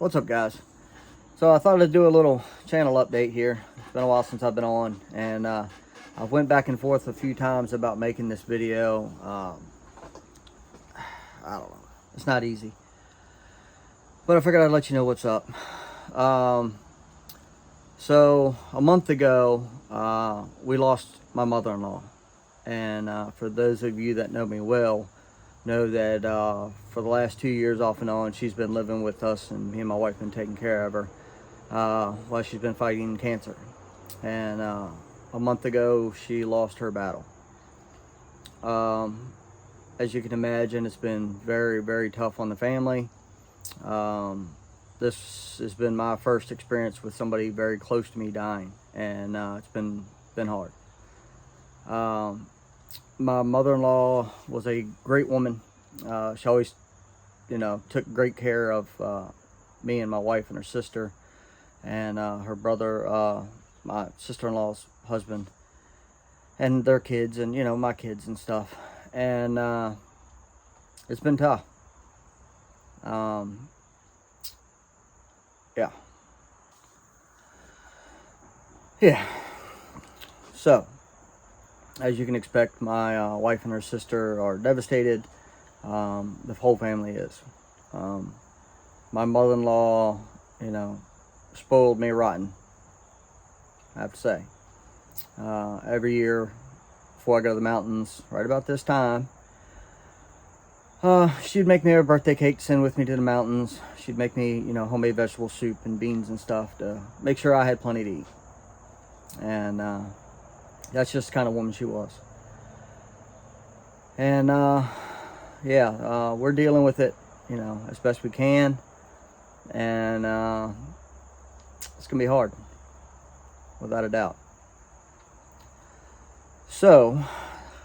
What's up, guys? So I thought I'd do a little channel update here. It's been a while since I've been on, and I went back and forth a few times about making this video. I don't know, it's not easy, but I figured I'd let you know what's up. So a month ago, we lost my mother-in-law, and for those of you that know me well, know that for the last 2 years off and on, she's been living with us, and me and my wife been taking care of her while she's been fighting cancer. And a month ago, she lost her battle. As you can imagine, it's been very, very tough on the family. This has been my first experience with somebody very close to me dying, and it's been hard. My mother-in-law was a great woman. She always, took great care of me and my wife and her sister, and her brother, my sister-in-law's husband, and their kids, and my kids and stuff. And it's been tough. Yeah. So, as you can expect, my wife and her sister are devastated. The whole family is. My mother-in-law, spoiled me rotten, I have to say. Every year before I go to the mountains, right about this time, she'd make me a birthday cake to send with me to the mountains. She'd make me, homemade vegetable soup and beans and stuff to make sure I had plenty to eat. And that's just the kind of woman she was. And we're dealing with it, as best we can. And it's gonna be hard, without a doubt. So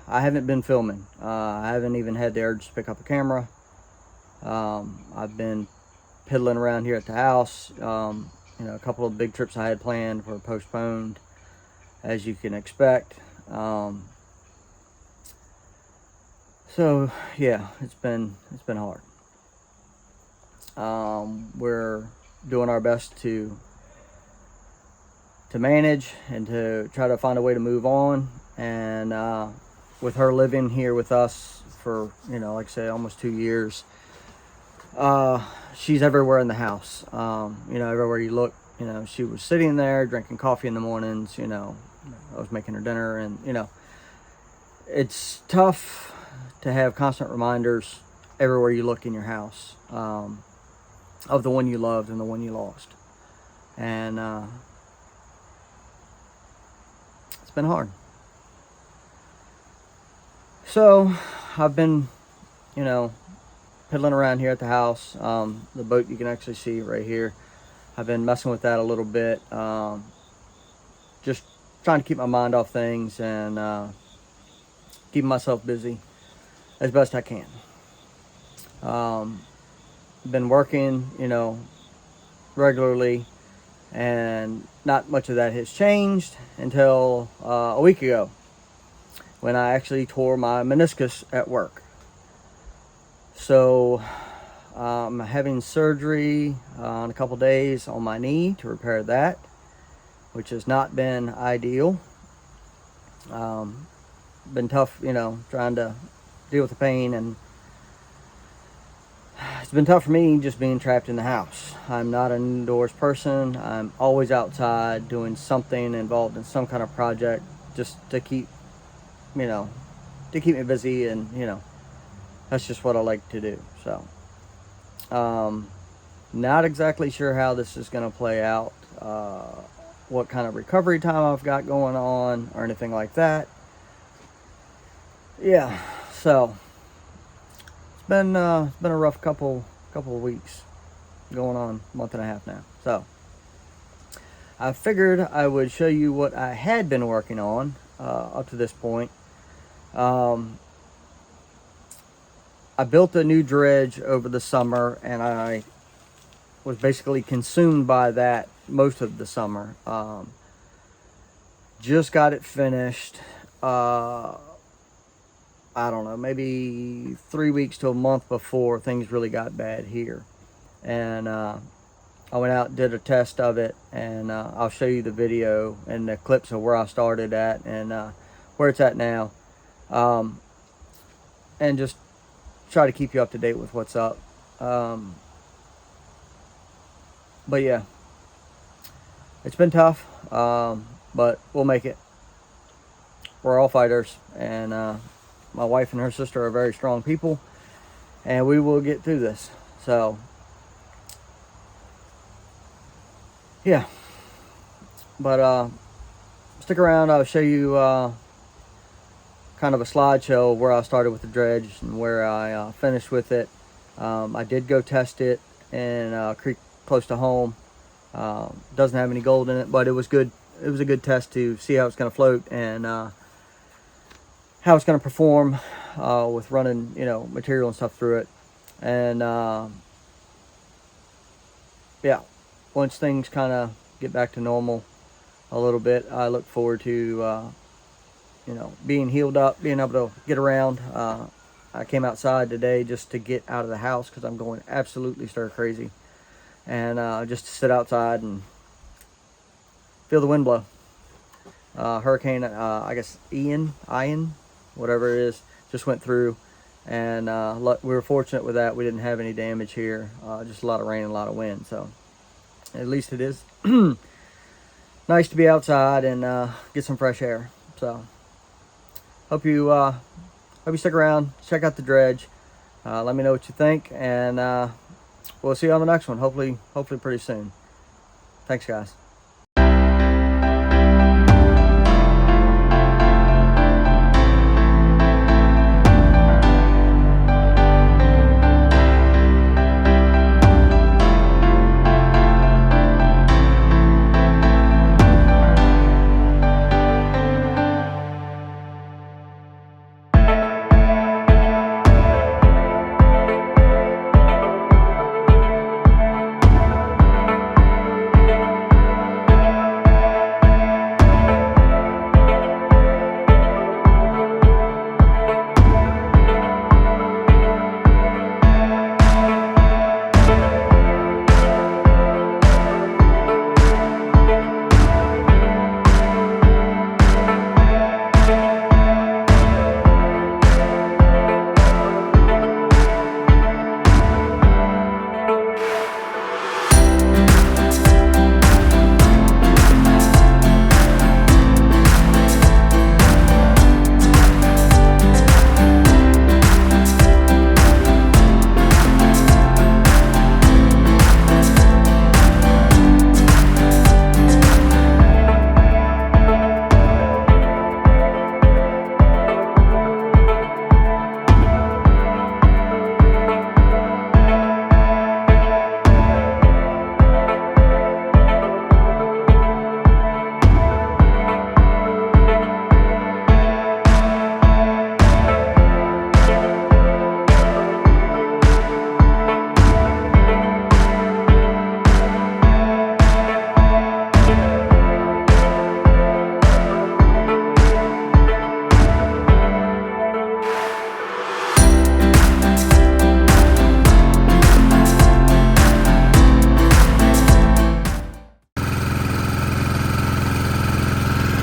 I haven't been filming. I haven't even had the urge to pick up a camera. I've been piddling around here at the house. A couple of big trips I had planned were postponed, as you can expect. So yeah, it's been hard. We're doing our best to manage and to try to find a way to move on. And with her living here with us for, like I said, almost 2 years, she's everywhere in the house. Everywhere you look, she was sitting there drinking coffee in the mornings. I was making her dinner, and it's tough to have constant reminders everywhere you look in your house of the one you loved and the one you lost. And it's been hard. So I've been, piddling around here at the house. The boat you can actually see right here. I've been messing with that a little bit. Just trying to keep my mind off things and keeping myself busy as best I can. Been working, regularly, and not much of that has changed until a week ago, when I actually tore my meniscus at work. So I'm having surgery in a couple days on my knee to repair that, which has not been ideal. Been tough, trying to deal with the pain, and it's been tough for me just being trapped in the house. I'm not an indoors person. I'm always outside doing something, involved in some kind of project, just to keep me busy, and that's just what I like to do. So not exactly sure how this is going to play out, what kind of recovery time I've got going on, or anything like that. Yeah, so it's been a rough couple of weeks, going on a month and a half now. So I figured I would show you what I had been working on up to this point. I built a new dredge over the summer, and I was basically consumed by that most of the summer. Just got it finished. I don't know, maybe 3 weeks to a month before things really got bad here. And I went out and did a test of it, and I'll show you the video and the clips of where I started at and where it's at now, and just try to keep you up to date with what's up. But yeah, it's been tough, but we'll make it. We're all fighters, and my wife and her sister are very strong people, and we will get through this. So yeah, but stick around. I'll show you kind of a slideshow of where I started with the dredge and where I finished with it. I did go test it in a creek close to home. Doesn't have any gold in it, but it was good. It was a good test to see how it's going to float and how it's going to perform with running, material and stuff through it. And yeah, once things kind of get back to normal a little bit, I look forward to being healed up, being able to get around. I came outside today just to get out of the house because I'm going absolutely stir crazy, and just to sit outside and feel the wind blow. Hurricane, I guess Ian, whatever it is, just went through, and we were fortunate with that. We didn't have any damage here, just a lot of rain and a lot of wind. So at least it is nice to be outside and get some fresh air. So hope you stick around, check out the dredge. Let me know what you think, and we'll see you on the next one. Hopefully pretty soon. Thanks, guys.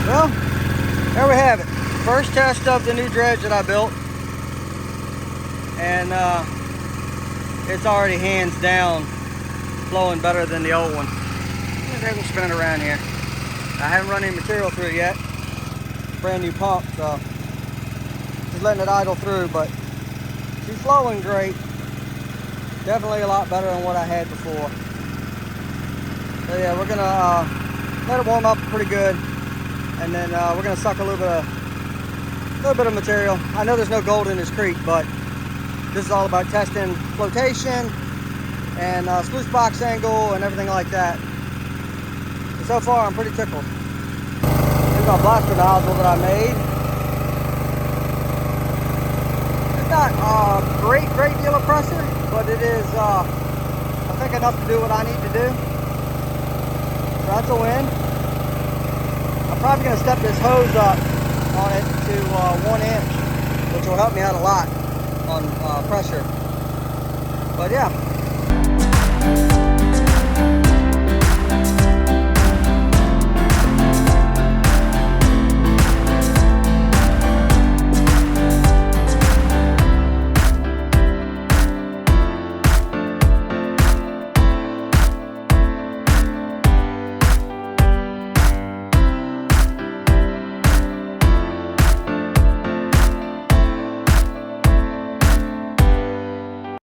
Well, there we have it. First test of the new dredge that I built. And it's already hands down flowing better than the old one. Maybe we'll spin it around here. I haven't run any material through it yet. Brand new pump, so just letting it idle through, but she's flowing great. Definitely a lot better than what I had before. So yeah, we're gonna let it warm up pretty good, and then we're gonna suck a little bit of material. I know there's no gold in this creek, but this is all about testing flotation and sluice box angle and everything like that. And so far, I'm pretty tickled. Here's my blaster nozzle that I made. It's not a great deal of pressure, but it is, I think, enough to do what I need to do. So that's a win. I'm probably going to step this hose up on it to 1 inch, which will help me out a lot on pressure. But yeah,